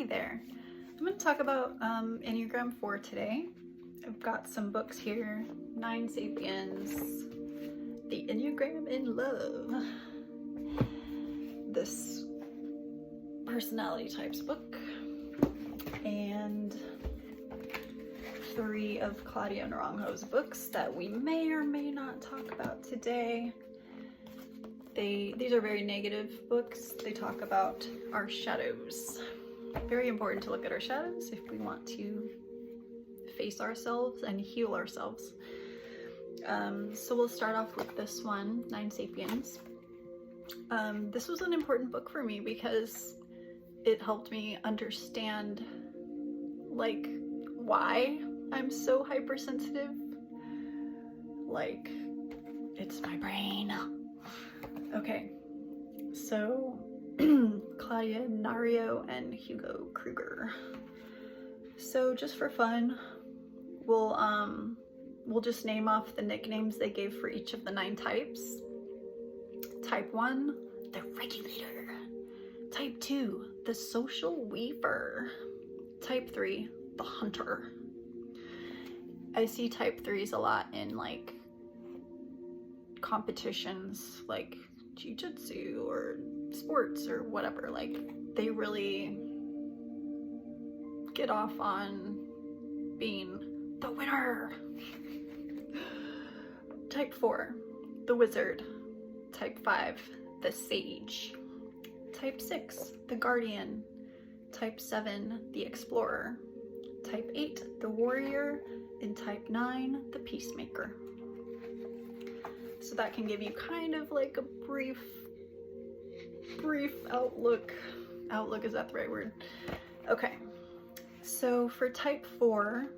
Hey there. I'm going to talk about Enneagram 4 today. I've got some books here. 9 Sapiens, The Enneagram in Love. This personality types book. And 3 of Claudia Naranjo's books that we may or may not talk about today. These are very negative books. They talk about our shadows. Very important to look at our shadows if we want to face ourselves and heal ourselves. So we'll start off with this one, 9 Sapiens. This was an important book for me because it helped me understand like why I'm so hypersensitive. Like, it's my brain. Okay, so Claudia Nario and Hugo Kruger. So just for fun, we'll just name off the nicknames they gave for each of the 9 types. Type 1, the regulator. Type 2, the social weaver. Type 3, the hunter. I see type 3s a lot in like competitions like jiu-jitsu or sports or whatever. Like, they really get off on being the winner. Type 4, the wizard. Type 5, the sage. Type 6, the guardian. Type 7, the explorer. Type 8, the warrior. And type 9, the peacemaker. So that can give you kind of like a brief outlook. Outlook, is that the right word? Okay, so for type 4,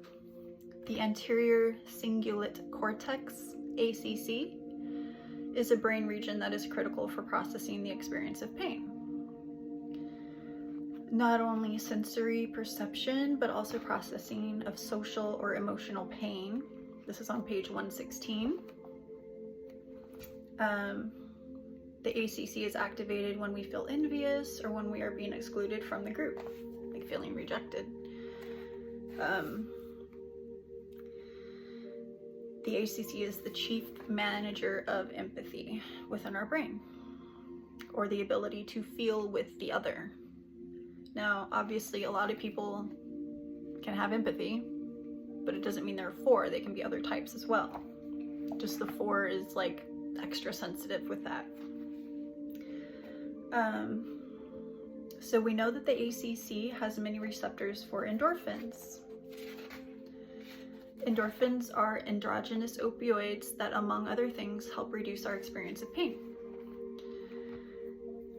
the anterior cingulate cortex, ACC, is a brain region that is critical for processing the experience of pain. Not only sensory perception, but also processing of social or emotional pain. This is on page 116. The ACC is activated when we feel envious or when we are being excluded from the group, like feeling rejected. The ACC is the chief manager of empathy within our brain, or the ability to feel with the other. Now, obviously, a lot of people can have empathy, but it doesn't mean there are 4. They can be other types as well. Just the 4 is like extra sensitive with that. So we know that the ACC has many receptors for endorphins. Endorphins are endogenous opioids that, among other things, help reduce our experience of pain.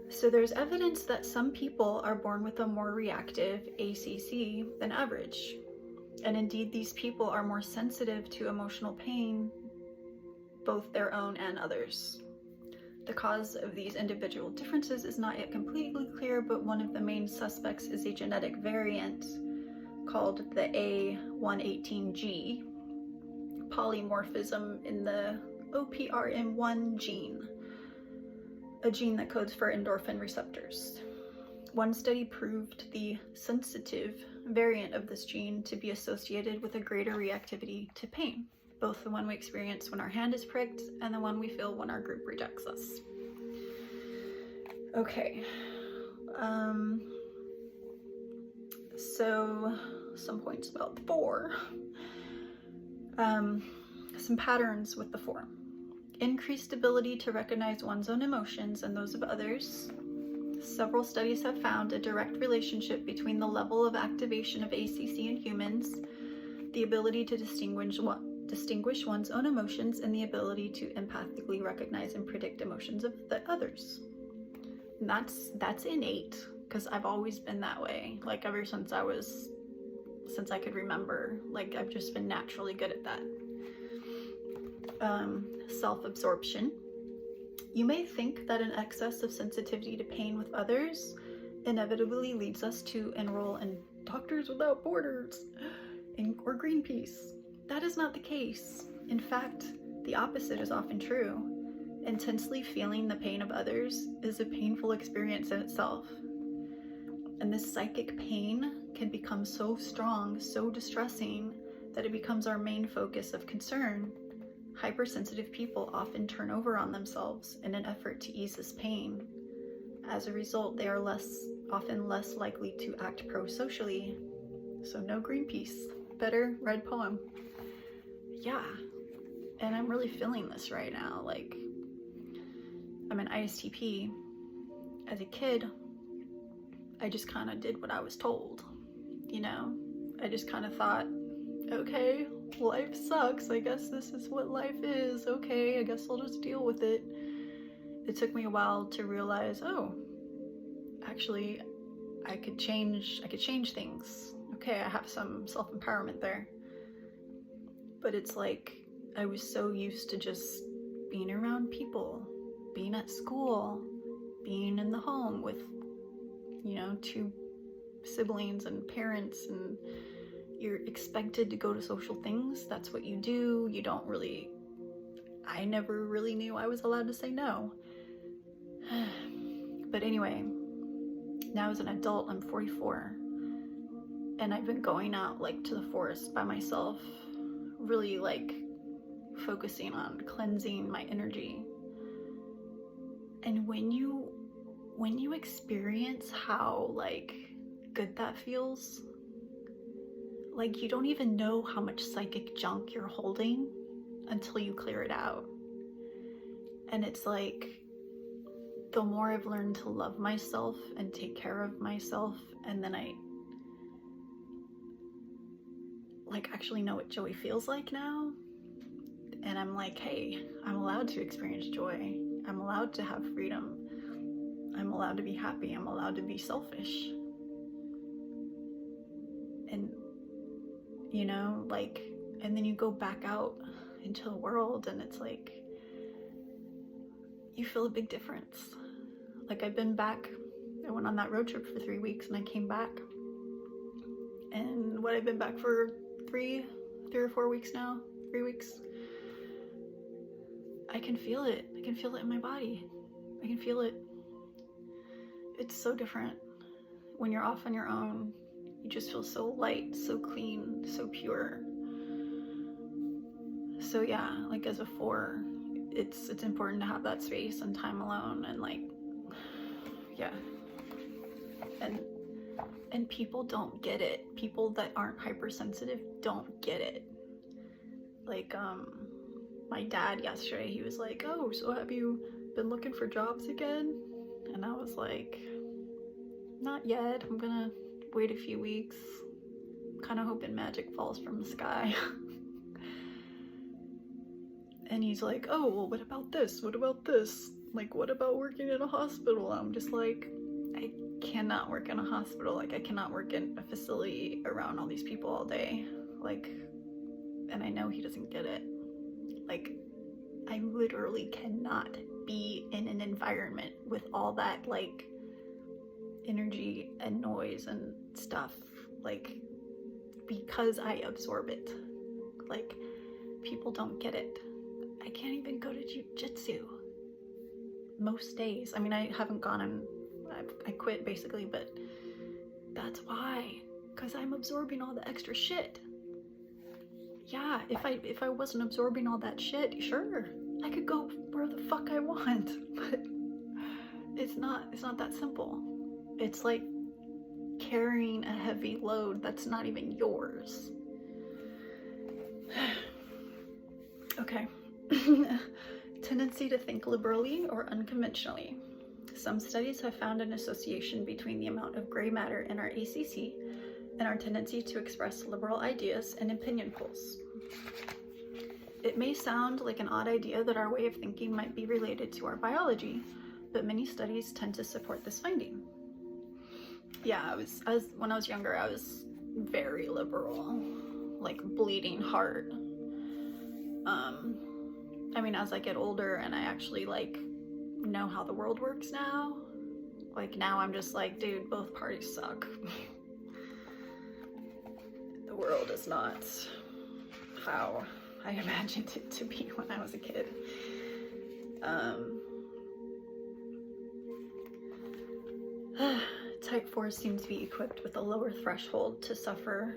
So there's evidence that some people are born with a more reactive ACC than average. And indeed, these people are more sensitive to emotional pain, both their own and others. The cause of these individual differences is not yet completely clear, but one of the main suspects is a genetic variant called the A118G, polymorphism in the OPRM1 gene, a gene that codes for endorphin receptors. One study proved the sensitive variant of this gene to be associated with a greater reactivity to pain, both the one we experience when our hand is pricked and the one we feel when our group rejects us. Okay, so some points about the 4. Some patterns with the 4. Increased ability to recognize one's own emotions and those of others. Several studies have found a direct relationship between the level of activation of ACC in humans, the ability to distinguish one's own emotions, and the ability to empathically recognize and predict emotions of the others. And that's innate, because I've always been that way. Like, ever since I could remember, like, I've just been naturally good at that. Self-absorption. You may think that an excess of sensitivity to pain with others inevitably leads us to enroll in Doctors Without Borders or Greenpeace. That is not the case. In fact, the opposite is often true. Intensely feeling the pain of others is a painful experience in itself. And this psychic pain can become so strong, so distressing, that it becomes our main focus of concern. Hypersensitive people often turn over on themselves in an effort to ease this pain. As a result, they are often less likely to act pro-socially. So no Greenpeace. Better red poem. Yeah. And I'm really feeling this right now. Like, I'm an ISTP. As a kid, I just kind of did what I was told, you know? I just kind of thought, okay, life sucks. I guess this is what life is. Okay, I guess I'll just deal with it. It took me a while to realize, oh, actually, I could change things. Okay, I have some self-empowerment there. But it's like, I was so used to just being around people, being at school, being in the home with, you know, 2 siblings and parents, and you're expected to go to social things. That's what you do. You don't really, I never really knew I was allowed to say no. But anyway, now as an adult, I'm 44, and I've been going out like to the forest by myself, really like focusing on cleansing my energy. And when you experience how like good that feels, like you don't even know how much psychic junk you're holding until you clear it out. And it's like, the more I've learned to love myself and take care of myself, and then I like actually know what joy feels like now. And I'm like, hey, I'm allowed to experience joy. I'm allowed to have freedom. I'm allowed to be happy. I'm allowed to be selfish. And, you know, like, and then you go back out into the world and it's like, you feel a big difference. Like, I've been back, I went on that road trip for 3 weeks and I came back. And what, I've been back for three or 4 weeks now, 3 weeks. I can feel it. I can feel it in my body. I can feel it. It's so different. When you're off on your own, you just feel so light, so clean, so pure. So yeah, like as a 4, it's important to have that space and time alone, and like, yeah. And people don't get it. People that aren't hypersensitive don't get it. Like, my dad yesterday, he was like, oh, so have you been looking for jobs again? And I was like, not yet. I'm gonna wait a few weeks. Kind of hoping magic falls from the sky. And he's like, oh, well, what about this? What about this? Like, what about working in a hospital? I'm just like, I cannot work in a hospital. Like, I cannot work in a facility around all these people all day. Like, and I know he doesn't get it. Like, I literally cannot be in an environment with all that, like, energy and noise and stuff, like, because I absorb it. Like, people don't get it. I can't even go to jiu-jitsu most days. I mean, I haven't gone and I quit basically, but that's why, because I'm absorbing all the extra shit. Yeah, if I wasn't absorbing all that shit, sure, I could go where the fuck I want, but it's not that simple. It's like carrying a heavy load that's not even yours. Okay. Tendency to think liberally or unconventionally. Some studies have found an association between the amount of gray matter in our ACC and our tendency to express liberal ideas and opinion pools. It may sound like an odd idea that our way of thinking might be related to our biology, but many studies tend to support this finding. Yeah, when I was younger, I was very liberal, like bleeding heart. I mean, as I get older and I actually like know how the world works now, like now I'm just like, dude, both parties suck. The world is not how I imagined it to be when I was a kid. Type 4s seem to be equipped with a lower threshold to suffer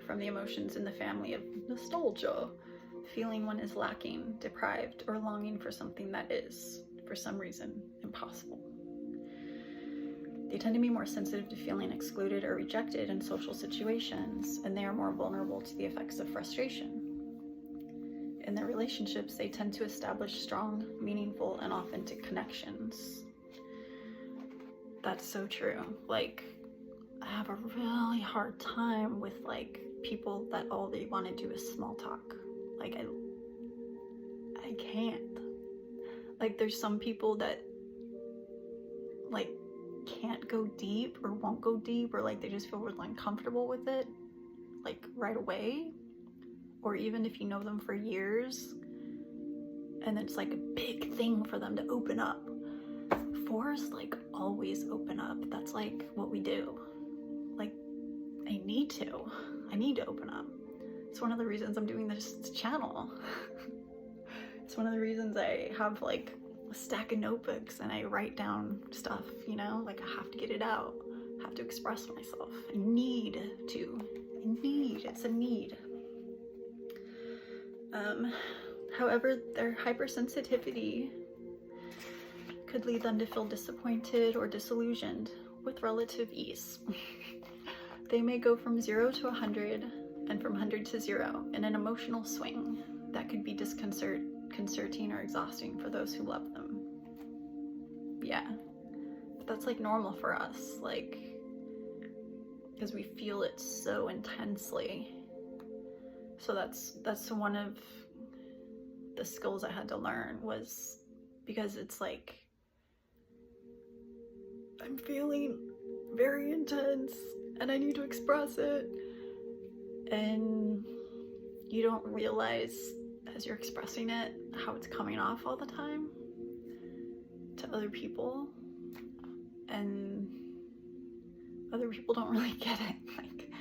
from the emotions in the family of nostalgia, feeling one is lacking, deprived, or longing for something that is, for some reason, impossible. They tend to be more sensitive to feeling excluded or rejected in social situations, and they are more vulnerable to the effects of frustration. In their relationships, they tend to establish strong, meaningful, and authentic connections. That's so true. Like, I have a really hard time with like people that all they want to do is small talk. Like, I can't. Like, there's some people that like can't go deep or won't go deep, or like they just feel really uncomfortable with it like right away, or even if you know them for years and it's like a big thing for them to open up. 4s like always open up. That's like what we do. Like, I need to open up. It's one of the reasons I'm doing this channel. It's one of the reasons I have like a stack of notebooks and I write down stuff, you know, like I have to get it out. I have to express myself. It's a need. However, their hypersensitivity could lead them to feel disappointed or disillusioned with relative ease. They may go from 0 to 100 and from 100 to 0 in an emotional swing that could be disconcerting or exhausting for those who love them. Yeah, but that's like normal for us, like, because we feel it so intensely. So that's one of the skills I had to learn, was because it's like I'm feeling very intense and I need to express it, and you don't realize as you're expressing it how it's coming off all the time to other people, and other people don't really get it. Like,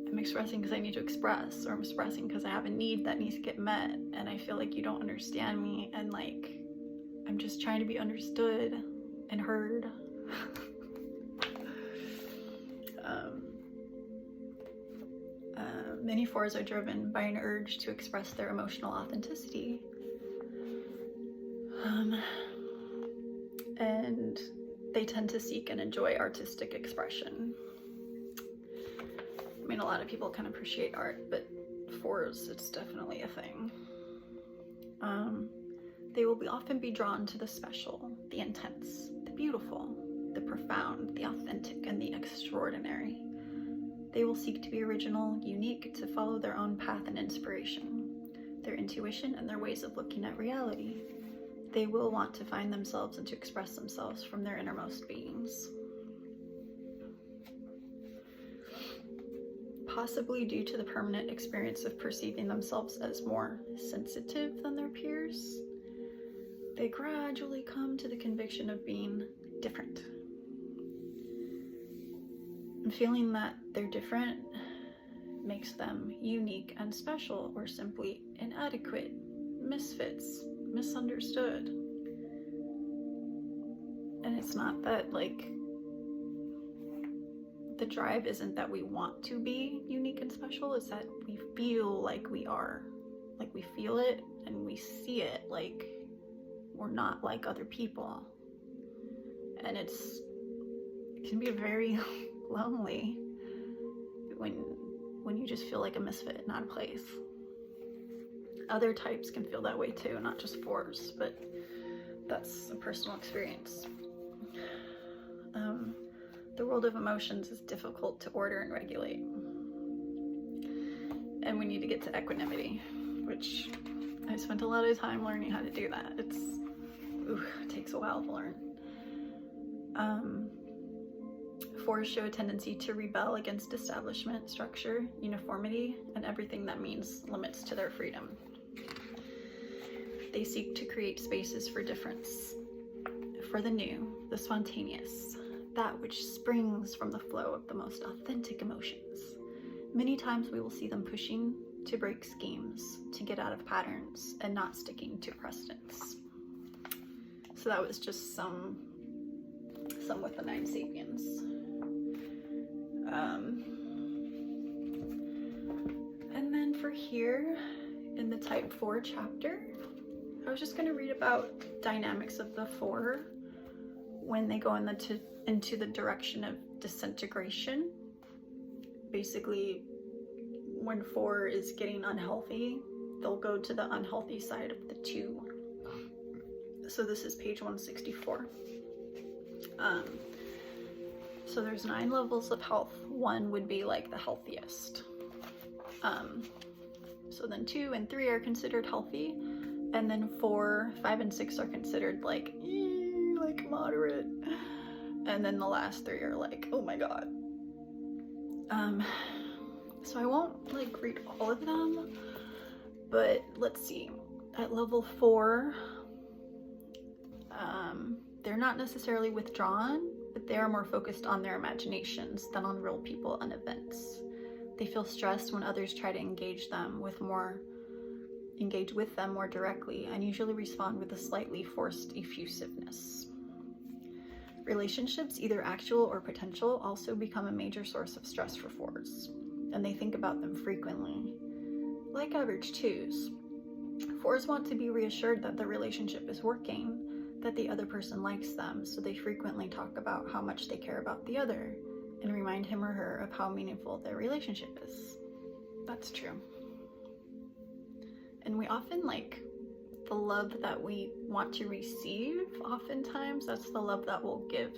I'm expressing because I need to express, or I'm expressing because I have a need that needs to get met, and I feel like you don't understand me, and like I'm just trying to be understood and heard. Many 4s are driven by an urge to express their emotional authenticity. And they tend to seek and enjoy artistic expression. I mean, a lot of people can appreciate art, but 4s, it's definitely a thing. They will often be drawn to the special, the intense, the beautiful, the profound, the authentic, and the extraordinary. They will seek to be original, unique, to follow their own path and inspiration, their intuition, and their ways of looking at reality. They will want to find themselves and to express themselves from their innermost beings. Possibly due to the permanent experience of perceiving themselves as more sensitive than their peers, they gradually come to the conviction of being different. And feeling that they're different makes them unique and special, or simply inadequate, misfits, misunderstood. And it's not that, like, the drive isn't that we want to be unique and special, it's that we feel like we are. Like, we feel it and we see it, like we're not like other people. And it can be very lonely when you just feel like a misfit, not a place. Other types can feel that way too, not just 4s, but that's a personal experience. The world of emotions is difficult to order and regulate. And we need to get to equanimity, which I spent a lot of time learning how to do that. It takes a while to learn. 4s show a tendency to rebel against establishment, structure, uniformity, and everything that means limits to their freedom. They seek to create spaces for difference, for the new, the spontaneous, that which springs from the flow of the most authentic emotions. Many times we will see them pushing to break schemes, to get out of patterns, and not sticking to precedents. So that was just some some with the 9 sapiens. And then for here in the type 4 chapter, I was just going to read about dynamics of the 4 when they go into the direction of disintegration. Basically, when 4 is getting unhealthy, they'll go to the unhealthy side of the 2. So this is page 164. So there's 9 levels of health. 1 would be like the healthiest. So then 2 and 3 are considered healthy, and then 4, 5, and 6 are considered like moderate, and then the last 3 are like, oh my god. So I won't like read all of them, but let's see. At level 4, they're not necessarily withdrawn, but they are more focused on their imaginations than on real people and events. They feel stressed when others try to engage with them more directly, and usually respond with a slightly forced effusiveness. Relationships, either actual or potential, also become a major source of stress for 4s, and they think about them frequently. Like average 2s, 4s want to be reassured that the relationship is working, that the other person likes them, so they frequently talk about how much they care about the other and remind him or her of how meaningful their relationship is. That's true. And we often like the love that we want to receive. Oftentimes, that's the love that we'll give.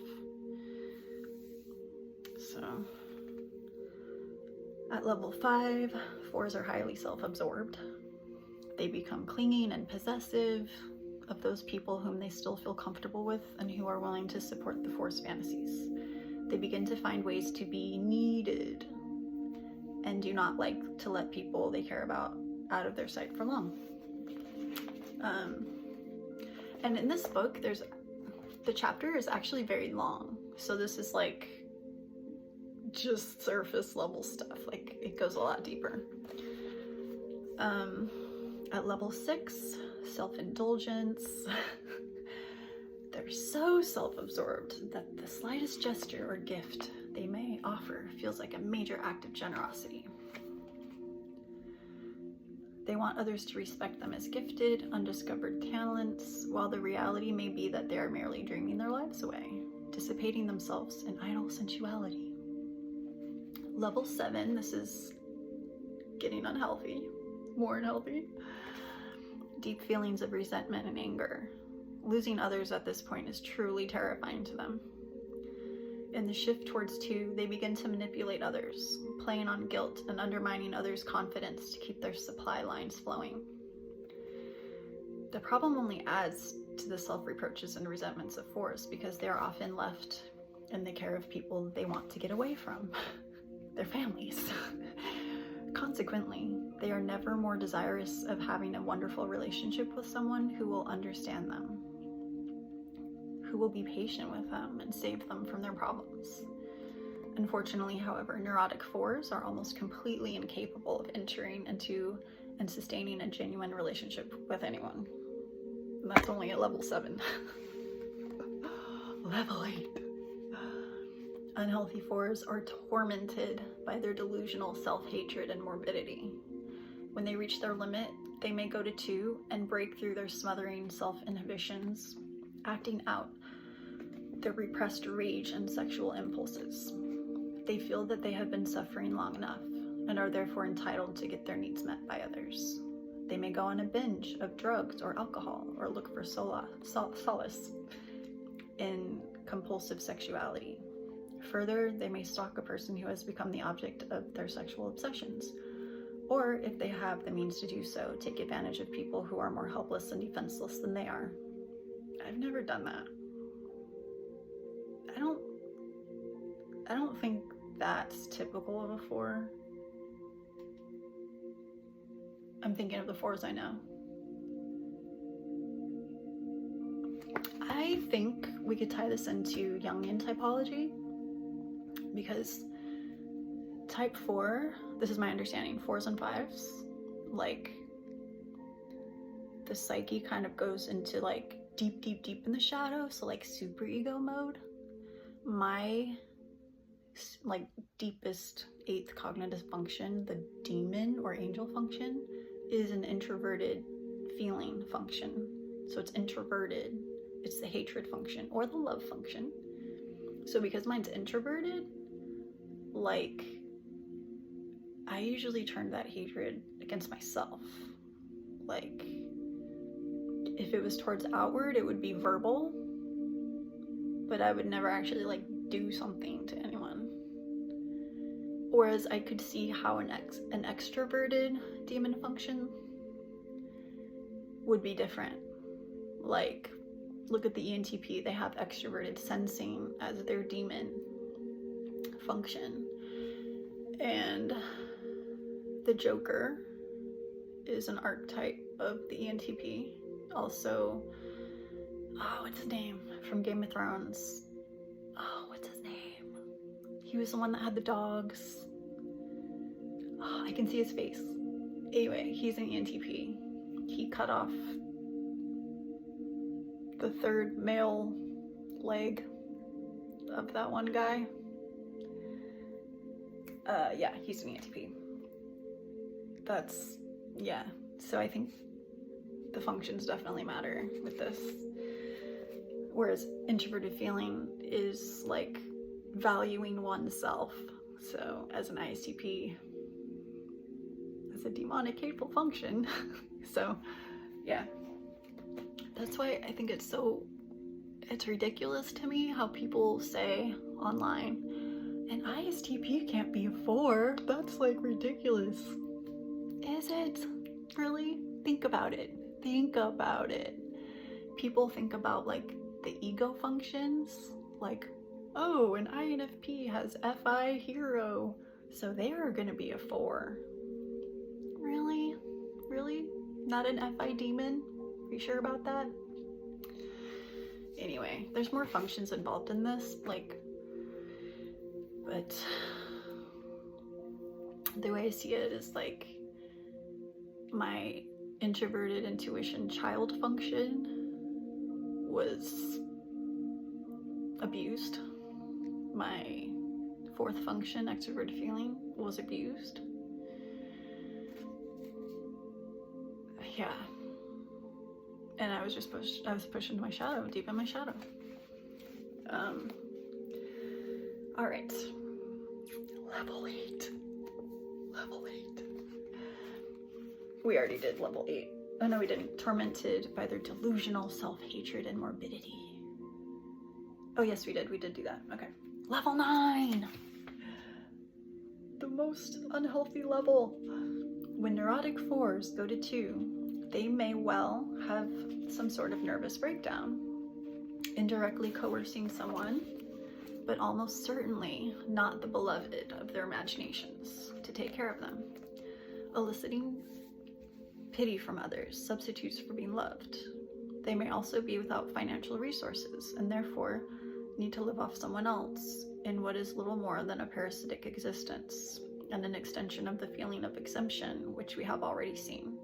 So, at level 5, 4s are highly self-absorbed. They become clinging and possessive of those people whom they still feel comfortable with and who are willing to support the 4's fantasies. They begin to find ways to be needed and do not like to let people they care about out of their sight for long. And in this book, the chapter is actually very long. So this is like just surface level stuff. Like it goes a lot deeper. At level 6, self-indulgence. They're so self-absorbed that the slightest gesture or gift they may offer feels like a major act of generosity. They want others to respect them as gifted, undiscovered talents, while the reality may be that they are merely dreaming their lives away, dissipating themselves in idle sensuality. Level 7, this is getting unhealthy, more unhealthy. Deep feelings of resentment and anger. Losing others at this point is truly terrifying to them. In the shift towards 2, they begin to manipulate others, playing on guilt and undermining others' confidence to keep their supply lines flowing. The problem only adds to the self-reproaches and resentments of 4s because they are often left in the care of people they want to get away from, their families. Consequently, they are never more desirous of having a wonderful relationship with someone who will understand them, who will be patient with them and save them from their problems. Unfortunately, however, neurotic 4s are almost completely incapable of entering into and sustaining a genuine relationship with anyone. And that's only at level 7. Level 8. Unhealthy 4s are tormented by their delusional self-hatred and morbidity. When they reach their limit, they may go to 2 and break through their smothering self-inhibitions, acting out their repressed rage and sexual impulses. They feel that they have been suffering long enough and are therefore entitled to get their needs met by others. They may go on a binge of drugs or alcohol or look for solace in compulsive sexuality. Further, they may stalk a person who has become the object of their sexual obsessions, or if they have the means to do so, take advantage of people who are more helpless and defenseless than they are. I've never done that. I don't think that's typical of a 4. I'm thinking of the 4s I know. I think we could tie this into Jungian typology, because type 4, this is my understanding, 4s and 5s, like the psyche kind of goes into like deep in the shadow, so like super ego mode, my like deepest 8th cognitive function, the demon or angel function, is an introverted feeling function. So it's introverted. It's the hatred function or the love function. So because mine's introverted, like, I usually turn that hatred against myself. Like, if it was towards outward, it would be verbal, but I would never actually like do something to anyone. Whereas I could see how an extroverted demon function would be different. Like, look at the ENTP, they have extroverted sensing as their demon function. And the Joker is an archetype of the ENTP. Also, what's his name? From Game of Thrones. What's his name? He was the one that had the dogs. I can see his face. Anyway, he's an ENTP. He cut off the 3rd male leg of that one guy. Yeah, he's an ENTP. That's, yeah. So I think the functions definitely matter with this. Whereas introverted feeling is like valuing oneself. So as an ISTP, it's a demonic hateful function. So yeah, that's why I think it's ridiculous to me how people say online, an ISTP can't be a 4. That's like ridiculous. Is it? Really? Think about it. Think about it. People think about like the ego functions, like, oh, an INFP has FI hero, so they're gonna be a 4. Really? Really? Not an FI demon? Are you sure about that? Anyway, there's more functions involved in this, like, but the way I see it is like my introverted intuition child function was abused. My 4th function, extroverted feeling, was abused. Yeah. And I was just pushed into my shadow, deep in my shadow. All right. Level 8. Level 8. We already did level 8. Oh no, we didn't. Tormented by their delusional self-hatred and morbidity. Oh yes, we did. We did do that. Okay. Level 9. The most unhealthy level. When neurotic 4s go to 2, they may well have some sort of nervous breakdown, indirectly coercing someone, but almost certainly not the beloved of their imaginations to take care of them, eliciting pity from others, substitutes for being loved. They may also be without financial resources and therefore need to live off someone else in what is little more than a parasitic existence and an extension of the feeling of exemption, which we have already seen.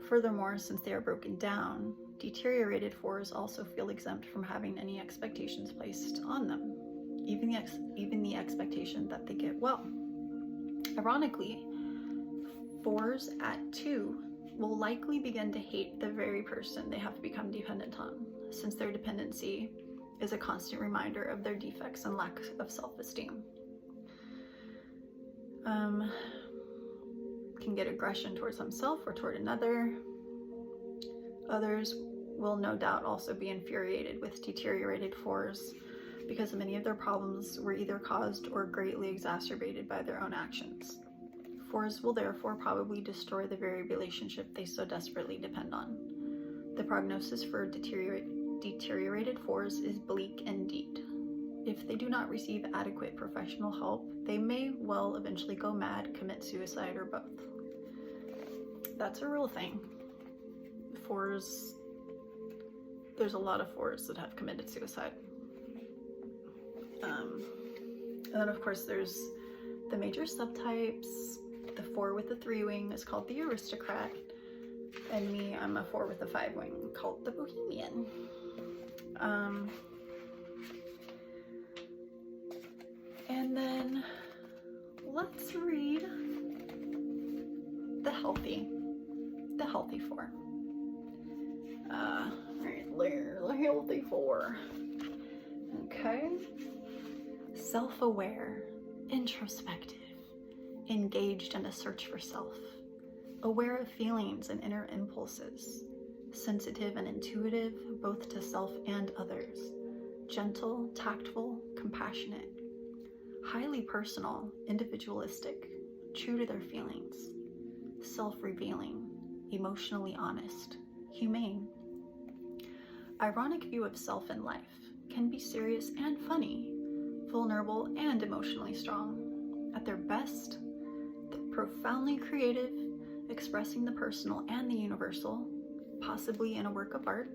Furthermore, since they are broken down, deteriorated 4s also feel exempt from having any expectations placed on them, even the expectation that they get well. Ironically, 4s at 2 will likely begin to hate the very person they have become dependent on, since their dependency is a constant reminder of their defects and lack of self-esteem. Can get aggression towards themselves or toward another. Others will no doubt also be infuriated with deteriorated 4s because many of their problems were either caused or greatly exacerbated by their own actions. 4s will therefore probably destroy the very relationship they so desperately depend on. The prognosis for deteriorated 4s is bleak indeed. If they do not receive adequate professional help, they may well eventually go mad, commit suicide, or both. That's a real thing. 4s, there's a lot of 4s that have committed suicide. And then of course there's the major subtypes. The 4 with the 3 wing is called the aristocrat. And me, I'm a 4 with a 5 wing called the bohemian. let's read the healthy four. The healthy four. Okay. Self-aware, introspective, engaged in a search for self, aware of feelings and inner impulses, sensitive and intuitive both to self and others, gentle, tactful, compassionate, highly personal, individualistic, true to their feelings, self-revealing, emotionally honest, humane. Ironic view of self and life, can be serious and funny, vulnerable and emotionally strong. At their best, profoundly creative, expressing the personal and the universal, possibly in a work of art,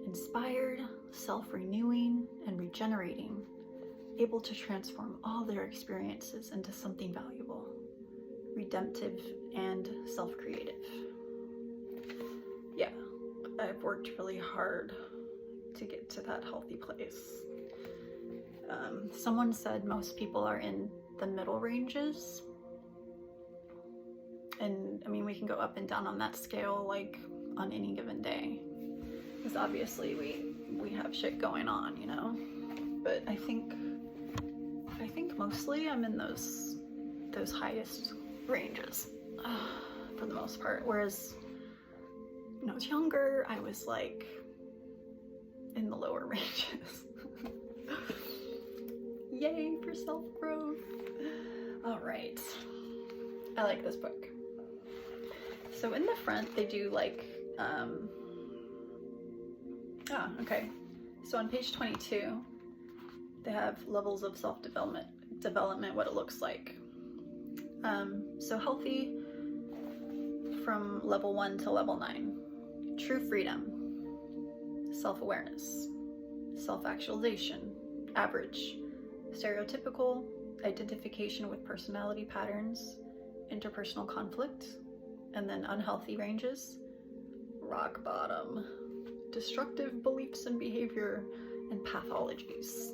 inspired, self-renewing, and regenerating, able to transform all their experiences into something valuable, redemptive, and self-creative. Yeah, I've worked really hard to get to that healthy place. Someone said most people are in the middle ranges. And I mean, we can go up and down on that scale, like on any given day. Because obviously we have shit going on, you know? But I think mostly I'm in those highest ranges for the most part. Whereas when I was younger, I was like in the lower ranges. Yay for self-growth. All right. I like this book. So in the front, they do like, okay. So on page 22, they have levels of self-development, what it looks like. So healthy from level 1 to level 9. True freedom, self-awareness, self-actualization, average, stereotypical, identification with personality patterns, interpersonal conflict, and then unhealthy ranges, rock bottom, destructive beliefs and behavior, and pathologies.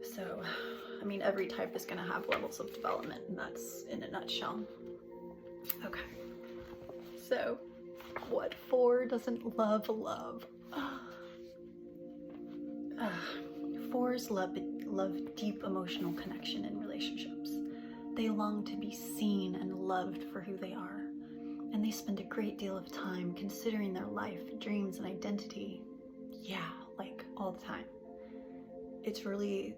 So, I mean, every type is going to have levels of development, and that's in a nutshell. Okay, so what 4 doesn't love? 4s love deep emotional connection in relationships. They long to be seen and loved for who they are, and they spend a great deal of time considering their life, dreams, and identity. Yeah, like all the time. It's really,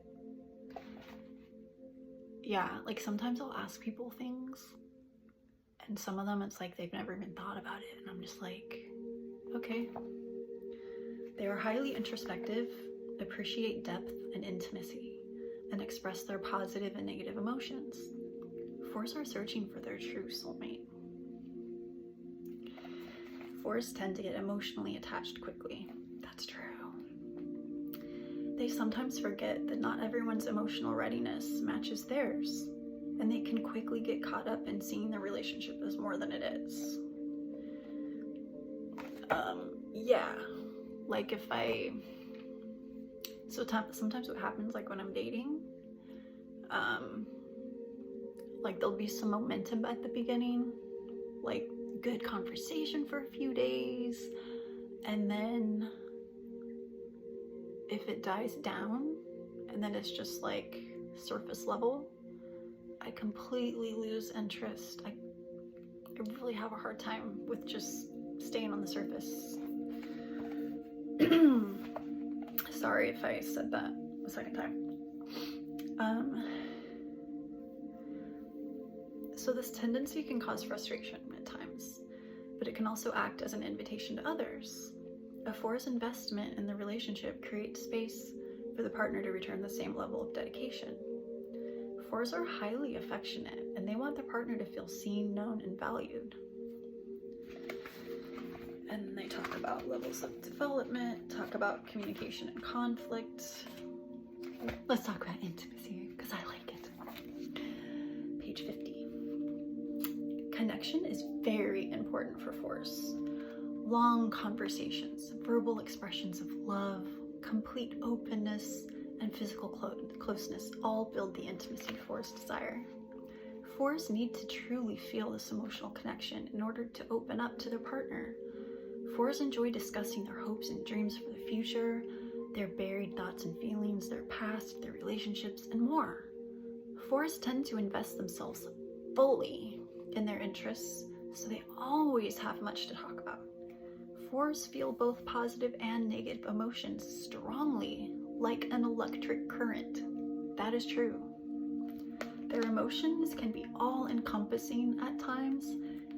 yeah, like sometimes I'll ask people things, and some of them it's like they've never even thought about it, and I'm just like, okay. They are highly introspective, appreciate depth and intimacy, and express their positive and negative emotions. 4s are searching for their true soulmate. 4s tend to get emotionally attached quickly. That's true. They sometimes forget that not everyone's emotional readiness matches theirs, and they can quickly get caught up in seeing the relationship as more than it is. Yeah, like if sometimes what happens, like when I'm dating, like there'll be some momentum at the beginning, like good conversation for a few days, and then if it dies down and then it's just like surface level, I completely lose interest. I really have a hard time with just staying on the surface. Sorry if I said that a second time. So this tendency can cause frustration at times, but it can also act as an invitation to others. A 4's investment in the relationship creates space for the partner to return the same level of dedication. 4s are highly affectionate, and they want their partner to feel seen, known, and valued. And they talk about levels of development, talk about communication and conflict. Let's talk about intimacy, because I like it. Page 50. Connection is very important for 4s. Long conversations, verbal expressions of love, complete openness, and physical closeness all build the intimacy fours desire. Fours need to truly feel this emotional connection in order to open up to their partner. Fours enjoy discussing their hopes and dreams for the future, their buried thoughts and feelings, their past, their relationships, and more. Fours tend to invest themselves fully in their interests, so they always have much to talk about. Fours feel both positive and negative emotions strongly, like an electric current. That is true. Their emotions can be all-encompassing at times,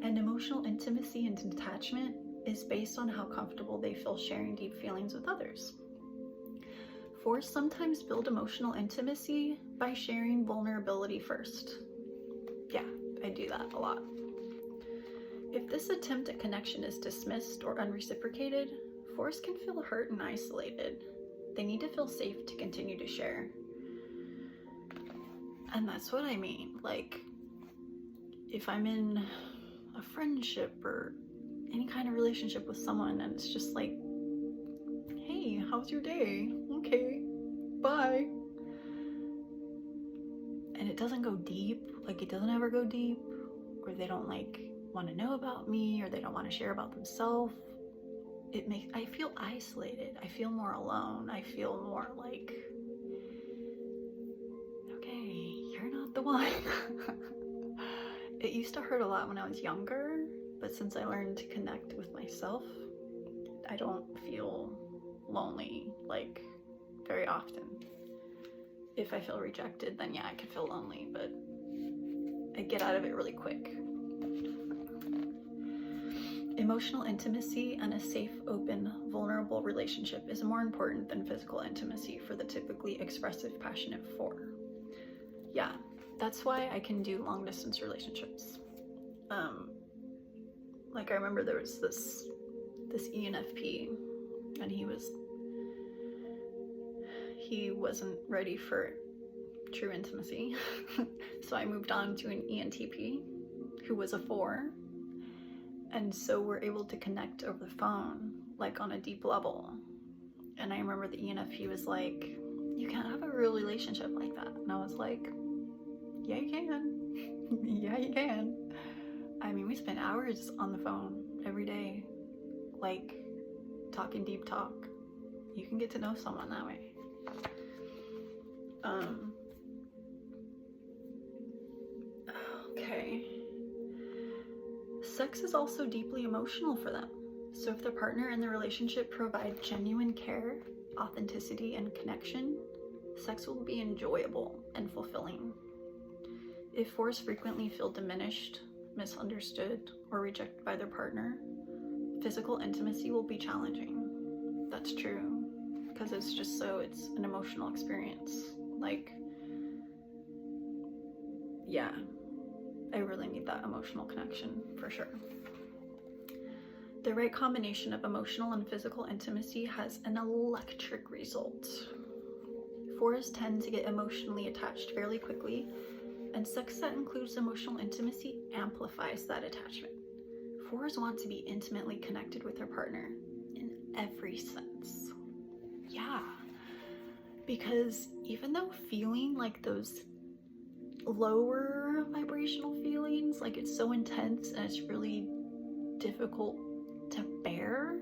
and emotional intimacy and detachment is based on how comfortable they feel sharing deep feelings with others. Fours sometimes build emotional intimacy by sharing vulnerability first. Yeah, I do that a lot. If this attempt at connection is dismissed or unreciprocated, fours can feel hurt and isolated. They need to feel safe to continue to share. And that's what I mean. Like, if I'm in a friendship or any kind of relationship with someone and it's just like, hey, how's your day? Okay, bye. And it doesn't go deep, like it doesn't ever go deep, or they don't like want to know about me, or they don't want to share about themselves. I feel isolated. I feel more alone. I feel more like, okay, you're not the one. It used to hurt a lot when I was younger, but since I learned to connect with myself, I don't feel lonely like very often. If I feel rejected, then yeah, I could feel lonely, but I get out of it really quick. Emotional intimacy and a safe, open, vulnerable relationship is more important than physical intimacy for the typically expressive, passionate four. Yeah, that's why I can do long distance relationships. Like I remember there was this ENFP, and he wasn't ready for true intimacy. So I moved on to an ENTP who was a 4. And so we're able to connect over the phone, like on a deep level. And I remember the ENFP was like, you can't have a real relationship like that. And I was like, yeah, you can. Yeah, you can. I mean, we spent hours on the phone every day, like talking deep talk. You can get to know someone that way. Okay. Sex is also deeply emotional for them. So if their partner and the relationship provide genuine care, authenticity, and connection, sex will be enjoyable and fulfilling. If fours frequently feel diminished, misunderstood, or rejected by their partner, physical intimacy will be challenging. That's true, because it's an emotional experience. Like, yeah, I really need that emotional connection for sure. The right combination of emotional and physical intimacy has an electric result. Fours tend to get emotionally attached fairly quickly, and sex that includes emotional intimacy amplifies that attachment. Fours want to be intimately connected with their partner in every sense. Yeah, because even though feeling like those lower vibrational feelings, like it's so intense and it's really difficult to bear,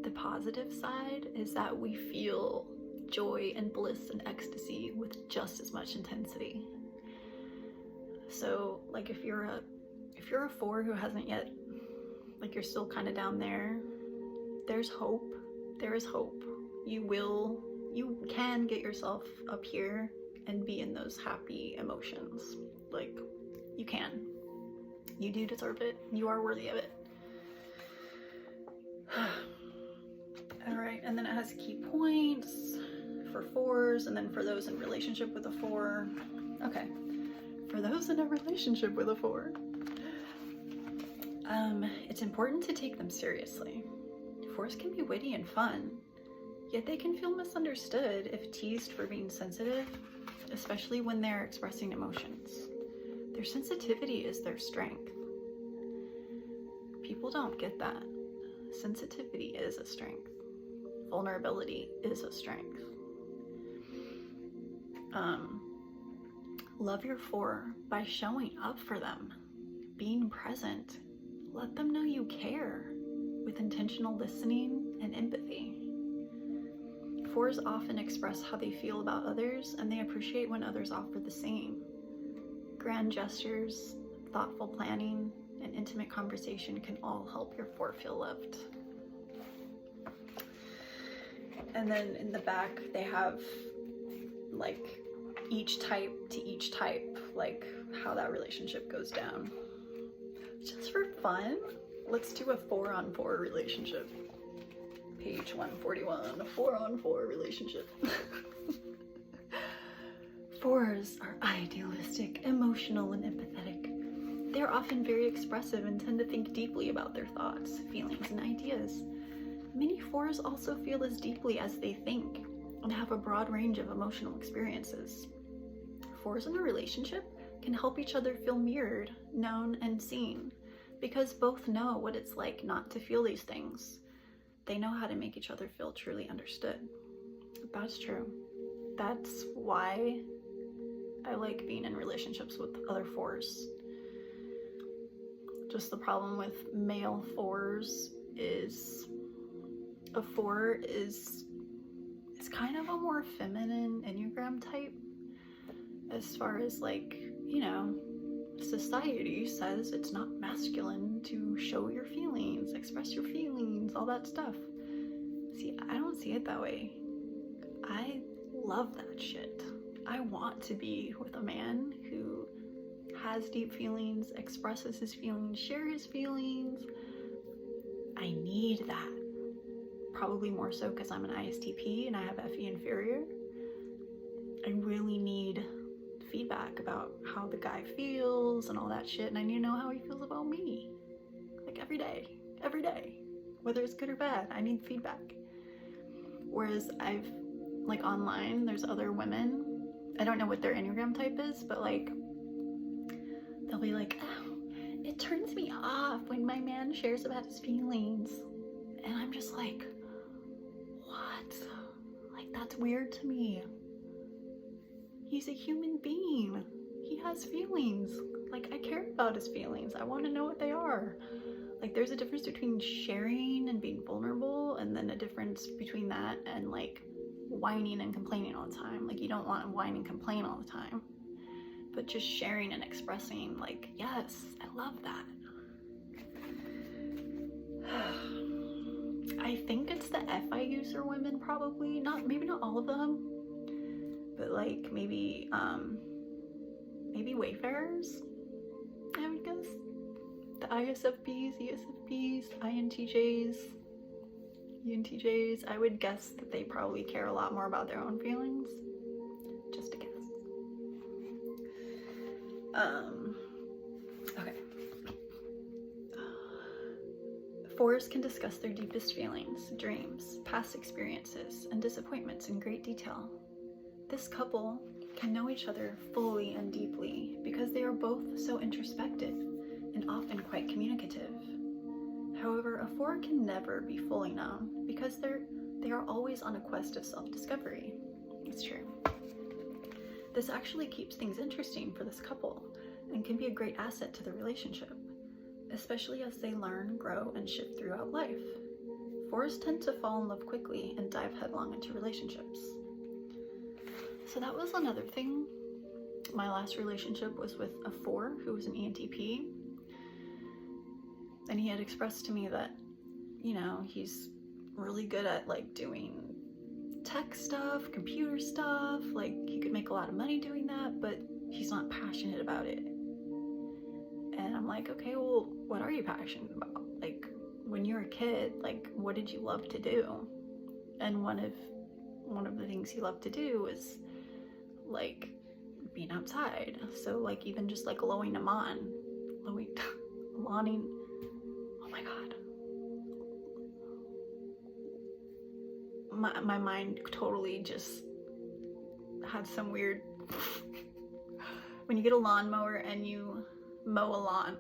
the positive side is that we feel joy and bliss and ecstasy with just as much intensity. So like if you're a 4 who hasn't yet, like you're still kind of down there, there's hope. There is hope. You can get yourself up here and be in those happy emotions. Like, you can. You do deserve it. You are worthy of it. Alright, and then it has key points for 4s, and then for those in relationship with a 4. Okay, for those in a relationship with a 4, it's important to take them seriously. 4s can be witty and fun, yet they can feel misunderstood if teased for being sensitive, especially when they're expressing emotions. Their sensitivity is their strength. People don't get that. Sensitivity is a strength. Vulnerability is a strength. Love your 4 by showing up for them, being present. Let them know you care with intentional listening and empathy. 4s often express how they feel about others, and they appreciate when others offer the same. Grand gestures, thoughtful planning, and intimate conversation can all help your 4 feel loved. And then in the back, they have like each type to each type, like how that relationship goes down. Just for fun, let's do a 4-on-4 relationship. Page 141, a 4-on-4 relationship. 4s are idealistic, emotional, and empathetic. They are often very expressive and tend to think deeply about their thoughts, feelings, and ideas. Many 4s also feel as deeply as they think and have a broad range of emotional experiences. 4s in a relationship can help each other feel mirrored, known, and seen, because both know what it's like not to feel these things. They know how to make each other feel truly understood. That's true. That's why I like being in relationships with other 4s. Just the problem with male 4s is a 4 is kind of a more feminine Enneagram type, as far as like, you know, society says it's not masculine to show your feelings, express your feelings, all that stuff. See, I don't see it that way. I love that shit. I want to be with a man who has deep feelings, expresses his feelings, shares his feelings. I need that. Probably more so because I'm an ISTP and I have FE inferior. I really need feedback about how the guy feels and all that shit, and I need to know how he feels about me. Like every day, whether it's good or bad, I need feedback. Whereas I've, like online, there's other women, I don't know what their Enneagram type is, but like, they'll be like, oh, it turns me off when my man shares about his feelings. And I'm just like, what? Like, that's weird to me. He's a human being. He has feelings. Like, I care about his feelings. I want to know what they are. Like, there's a difference between sharing and being vulnerable, and then a difference between that and like whining and complaining all the time. Like, you don't want to whine and complain all the time, but just sharing and expressing, like, yes, I love that. I think it's the FI user women, probably. Maybe not all of them, but like maybe wayfarers, I would guess. The ISFPs, ESFPs, INTJs, ENTJs, I would guess that they probably care a lot more about their own feelings. Just a guess. Okay. 4s can discuss their deepest feelings, dreams, past experiences, and disappointments in great detail. This couple can know each other fully and deeply because they are both so introspective and often quite communicative. However, a 4 can never be fully known because they are always on a quest of self-discovery. It's true. This actually keeps things interesting for this couple and can be a great asset to the relationship, especially as they learn, grow, and shift throughout life. 4s tend to fall in love quickly and dive headlong into relationships. So that was another thing. My last relationship was with a 4 who was an ENTP. And he had expressed to me that, you know, he's really good at like doing tech stuff, computer stuff, like he could make a lot of money doing that, but he's not passionate about it. And I'm like, okay, well, what are you passionate about? Like, when you were a kid, like, what did you love to do? And one of the things he loved to do was like being outside. So like even just like lawning, oh my god, my mind totally just had some weird when you get a lawnmower and you mow a lawn.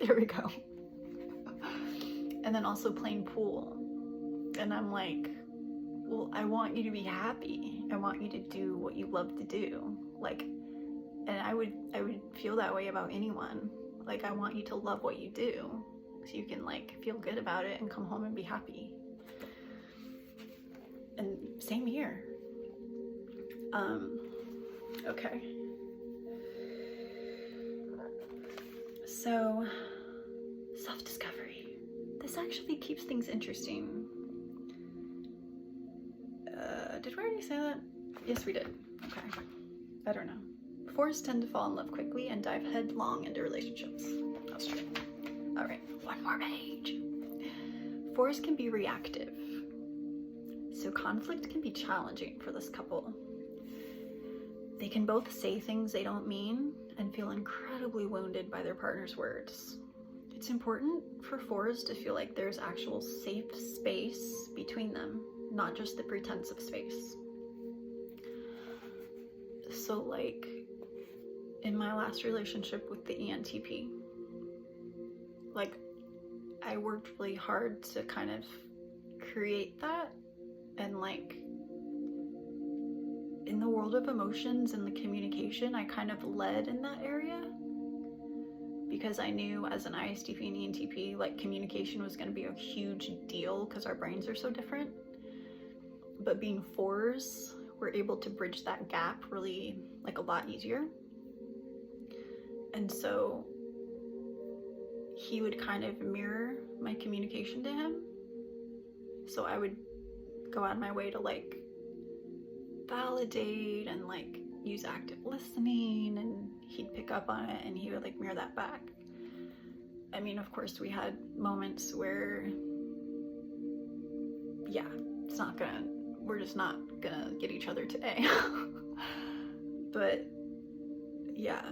There we go. And then also playing pool, and I'm like, well, I want you to be happy. I want you to do what you love to do. Like, and I would feel that way about anyone. Like, I want you to love what you do so you can like feel good about it and come home and be happy. And same here. Okay. So, self-discovery. This actually keeps things interesting. Did we already say that? Yes, we did. Okay. I don't know. 4s tend to fall in love quickly and dive headlong into relationships. That's true. All right, one more page. 4s can be reactive. So conflict can be challenging for this couple. They can both say things they don't mean and feel incredibly wounded by their partner's words. It's important for 4s to feel like there's actual safe space between them, not just the pretense of space. So like in my last relationship with the ENTP, like I worked really hard to kind of create that, and like in the world of emotions and the communication, I kind of led in that area because I knew as an ISTP and ENTP, like communication was going to be a huge deal because our brains are so different. But being 4s, we're able to bridge that gap really like a lot easier. And so he would kind of mirror my communication to him. So I would go out of my way to like validate and like use active listening, and he'd pick up on it and he would like mirror that back. I mean, of course we had moments where, yeah, we're just not gonna get each other today. But yeah,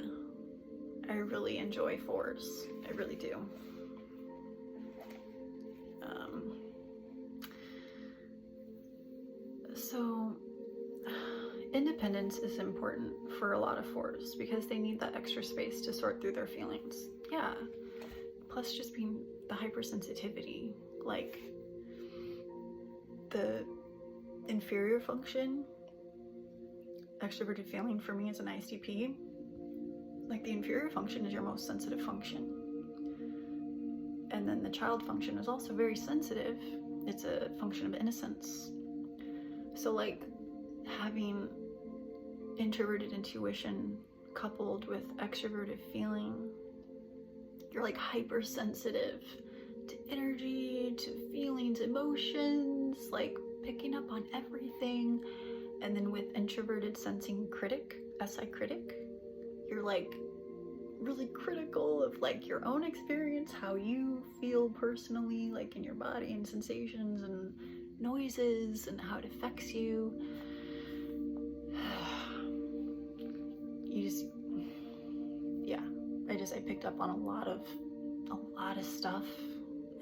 I really enjoy 4s. I really do. So independence is important for a lot of 4s because they need that extra space to sort through their feelings. Yeah. Plus just being the hypersensitivity, like the inferior function, extroverted feeling for me as an ISTP, like the inferior function is your most sensitive function. And then the child function is also very sensitive. It's a function of innocence. So like having introverted intuition coupled with extroverted feeling, you're like hypersensitive to energy, to feelings, emotions, like picking up on everything. And then with introverted sensing critic, SI critic, you're like really critical of like your own experience, how you feel personally, like in your body and sensations and noises and how it affects you. I picked up on a lot of stuff,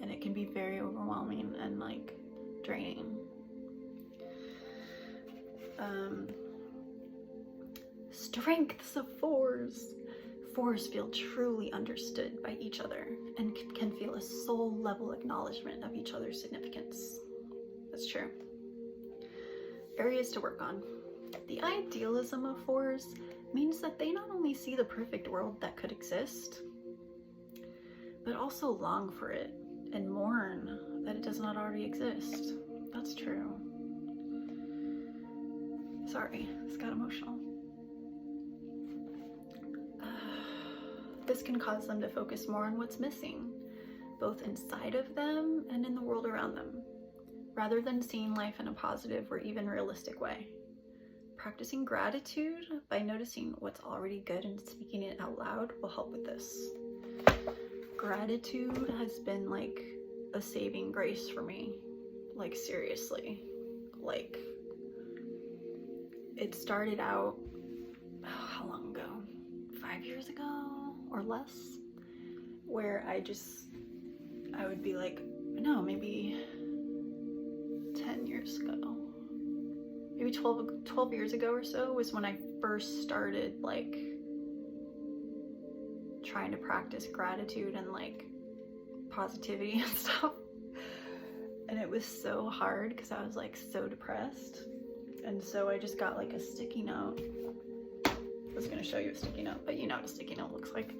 and it can be very overwhelming and like draining. Strengths of 4s. 4s feel truly understood by each other and can feel a soul level acknowledgement of each other's significance. That's true. Areas to work on. The idealism of 4s means that they not only see the perfect world that could exist, but also long for it and mourn that it does not already exist. That's true. Sorry, this got emotional. This can cause them to focus more on what's missing, both inside of them and in the world around them, rather than seeing life in a positive or even realistic way. Practicing gratitude by noticing what's already good and speaking it out loud will help with this. Gratitude has been like a saving grace for me, like seriously. Like, it started out, how long ago? 5 years ago or less, where I would be like, no, maybe 10 years ago. Maybe 12 years ago or so was when I first started like trying to practice gratitude and like positivity and stuff. And it was so hard because I was like so depressed. And so I just got like a sticky note. I was gonna show you a sticky note, but you know what a sticky note looks like.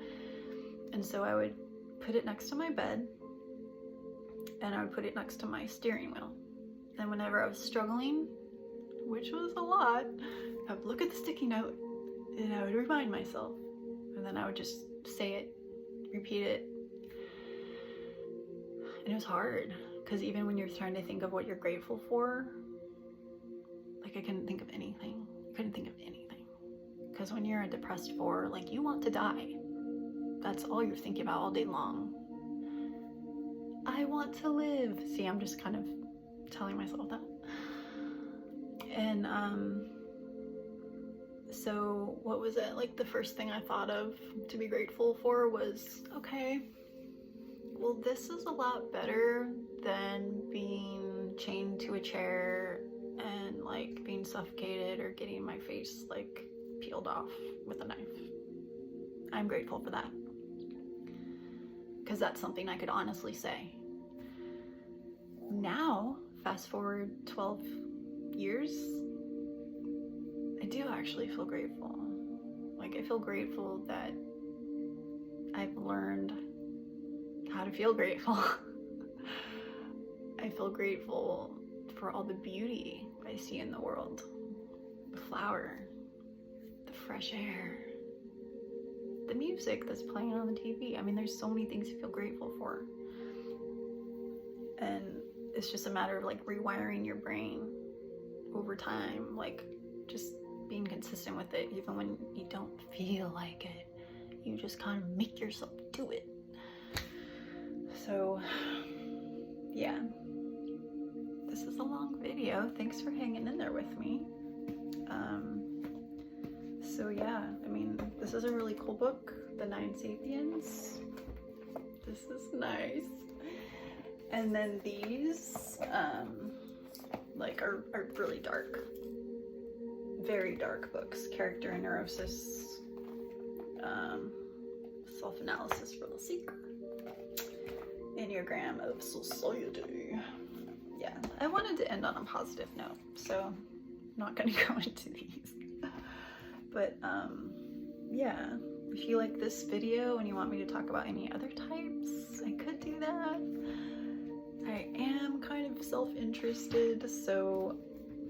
And so I would put it next to my bed, and I would put it next to my steering wheel. And whenever I was struggling, which was a lot, I would look at the sticky note and I would remind myself. And then I would just say it, repeat it. And it was hard, because even when you're trying to think of what you're grateful for, like I couldn't think of anything. Because when you're a depressed 4, like you want to die. That's all you're thinking about all day long. I want to live. See, I'm just kind of telling myself that. And so what was it? Like the first thing I thought of to be grateful for was, okay, well, this is a lot better than being chained to a chair and like being suffocated or getting my face like peeled off with a knife. I'm grateful for that, because that's something I could honestly say. Now, fast forward 12 years, I do actually feel grateful. Like I feel grateful that I've learned how to feel grateful. I feel grateful for all the beauty I see in the world. The flower, the fresh air, the music that's playing on the TV. I mean, there's so many things to feel grateful for. And it's just a matter of like rewiring your brain over time, like just being consistent with it, even when you don't feel like it. You just kind of make yourself do it. So, yeah. This is a long video. Thanks for hanging in there with me. So yeah, I mean, this is a really cool book, The 9 Sapiens. This is nice. And then these, like are really dark, very dark books. Character and Neurosis, Self-Analysis for the Seeker, Enneagram of Society. Yeah, I wanted to end on a positive note, so I'm not gonna go into these. But yeah, if you like this video and you want me to talk about any other types, I could do that. I am kind of self-interested, so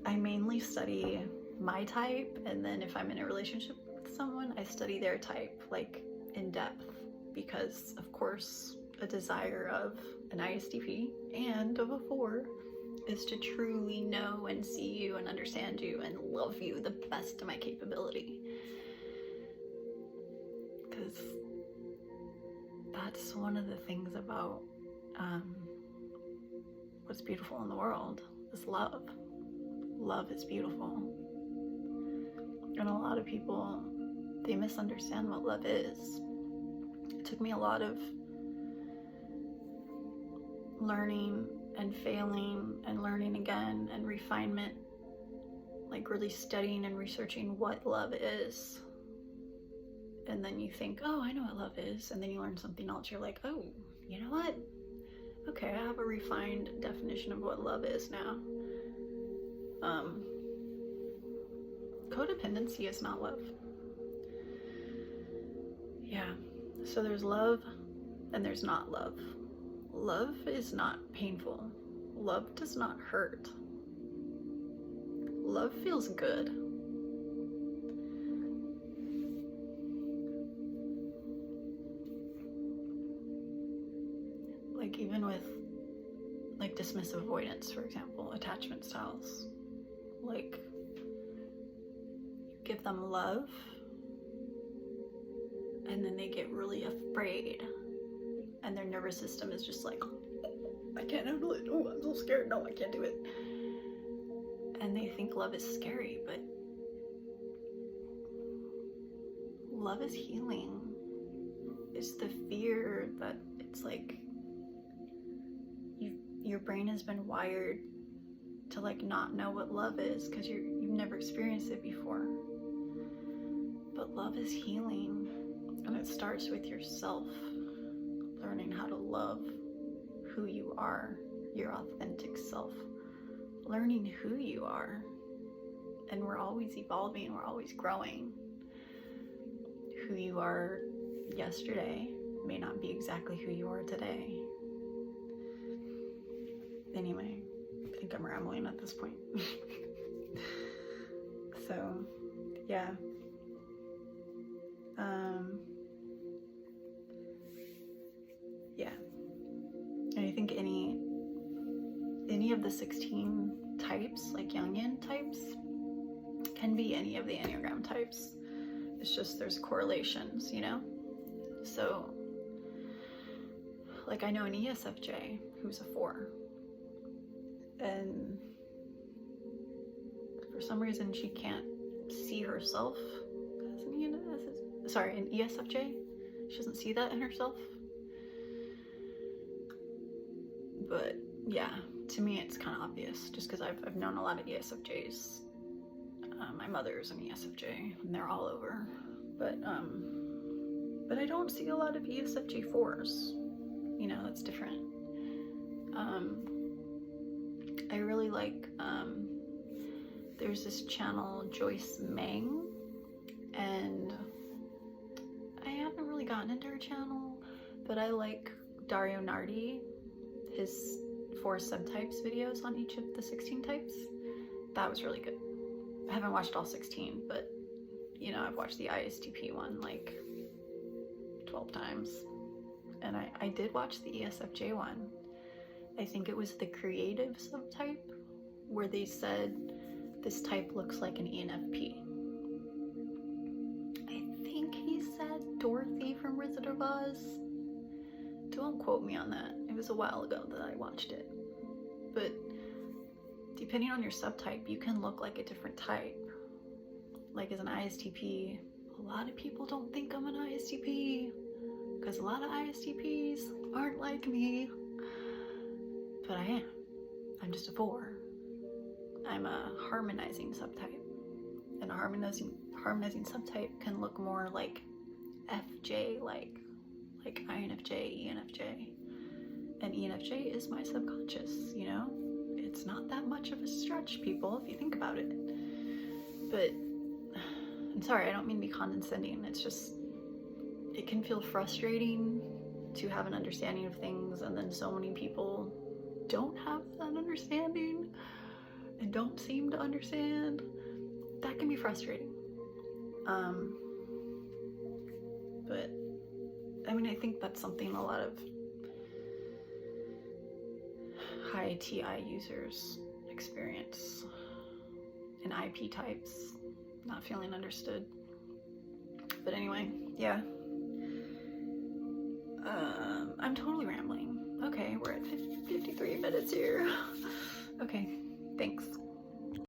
I mainly study my type, and then if I'm in a relationship with someone, I study their type, like in depth, because of course a desire of an ISTP and of a 4 is to truly know and see you and understand you and love you the best of my capability. Because that's one of the things about what's beautiful in the world is love. Love is beautiful. And a lot of people, they misunderstand what love is. It took me a lot of learning and failing and learning again and refinement, like really studying and researching what love is. And then you think, oh, I know what love is, and then you learn something else. You're like, oh, you know what? Okay, I have a refined definition of what love is now. Codependency is not love. Yeah, so there's love and there's not love. Love is not painful. Love does not hurt. Love feels good. Like even with like dismissive avoidance, for example, attachment styles, like you give them love and then they get really afraid and their nervous system is just like, I can't handle it. Oh, I'm so scared. No, I can't do it. And they think love is scary, but love is healing. It's the fear that it's like your brain has been wired to like not know what love is because you've never experienced it before. But love is healing, and it starts with yourself, learning how to love who you are, your authentic self, learning who you are, and we're always evolving, we're always growing. Who you are yesterday may not be exactly who you are today. Anyway, I think I'm rambling at this point. So, yeah. Yeah. And I think any of the 16 types, like Jungian types, can be any of the Enneagram types. It's just there's correlations, you know? So, like I know an ESFJ who's a 4. And for some reason she can't see herself as an ESFJ. She doesn't see that in herself. But yeah, to me it's kind of obvious just because I've known a lot of ESFJs. My mother's an ESFJ and they're all over. But I don't see a lot of ESFJ 4s. You know, that's different. I really like, there's this channel, Joyce Meng, and I haven't really gotten into her channel, but I like Dario Nardi, his 4 subtypes videos on each of the 16 types. That was really good. I haven't watched all 16, but you know, I've watched the ISTP one like 12 times. And I did watch the ESFJ one. I think it was the creative subtype where they said this type looks like an ENFP. I think he said Dorothy from Wizard of Oz. Don't quote me on that. It was a while ago that I watched it. But depending on your subtype, you can look like a different type. Like as an ISTP, a lot of people don't think I'm an ISTP because a lot of ISTPs aren't like me. But I am. I'm just a 4. I'm a harmonizing subtype. And a harmonizing subtype can look more like FJ, like INFJ, ENFJ. And ENFJ is my subconscious, you know? It's not that much of a stretch, people, if you think about it. But I'm sorry, I don't mean to be condescending. It's just, it can feel frustrating to have an understanding of things, and then so many people don't have that understanding and don't seem to understand. That can be frustrating. But I mean, I think that's something a lot of high TI users experience, and IP types not feeling understood. But anyway, yeah. I'm totally rambling. Okay, we're at 53 minutes here. Okay, thanks.